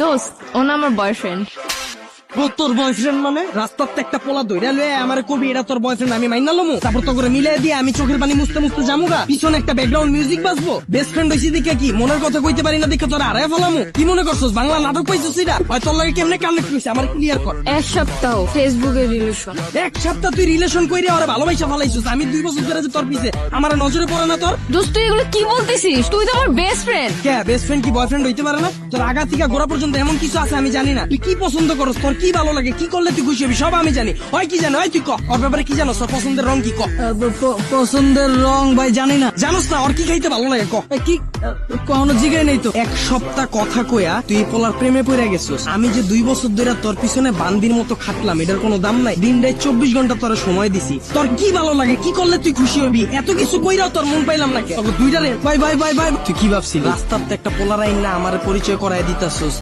দোস্ত ও না আমার বয়ফ্রেন্ড। তোর বয়ফ্রেন্ড মানে রাস্তার একটা পোলা দইরা লয়ে আমার কবি এটা তোর বয়ফ্রেন্ড আমি মাইনা লমু তারপর তো করে মিলাই দিয়ে আমি চোখের পানি মুছতে মুছতে জামুগা পিছনে একটা ব্যাকগ্রাউন্ড মিউজিক বাজবো বেস্ট ফ্রেন্ড হইছি দেখে কি মনের কথা কইতে পারি না দেখে তোর আড়াই ফেলামু কি মনে করছস বাংলা নাটক পাইছস এটা হয় তোর লাগে কেমনে কানেক্ট হইছে আমার ক্লিয়ার কর। 1 সপ্তাহ ফেসবুকে রিলেশন। 1 সপ্তাহ তুই রিলেশন কইরে ওরে ভালোবাসা ফেলাইছস আমি 2 বছর ধরে যে তোর পিছে আমার নজরে পড়ে না তোর। দোস্ত তুই এগুলো কি বলতেছিস? তুই তো আমার বেস্ট ফ্রেন্ড। কে বেস্ট ফ্রেন্ড কি বয়ফ্রেন্ড হইতে পারে না? তোর আগা থেকে গোড়া পর্যন্ত এমন কিছু আছে আমি জানি না তুই কি পছন্দ করস তোর কি ভালো লাগে কি করলে তুই খুশি হবি সব আমি জানি হয় কি জানো হয় তুই ক ওর ব্যাপারে কি জানোস তোর পছন্দের রং কি ক। পছন্দের রং ভাই জানি না জানোস না ওর কি খাইতে ভালো লাগে ক কি কোনো জিগাই নেই তো। 1 সপ্তাহ কথা কইয়া তুই পোলার প্রেমে পড়ে গেছিস আমি যে 2 বছর ধরে তোর পিছনে বান্দির মতো খাটলাম এটার কোনো দাম নাই দিনটাই 24 ঘন্টা তোর সময় দিছি তোর কি ভালো লাগে কি করলে তুই খুশি হবি এত কিছু কইরাও তোর মন পাইলাম না কে দুইটারে বাই বাই বাই বাই তুই কি ভাবছিস রাস্তার একটা পোলার আইন না আমার পরিচয় করায় দিতাছস।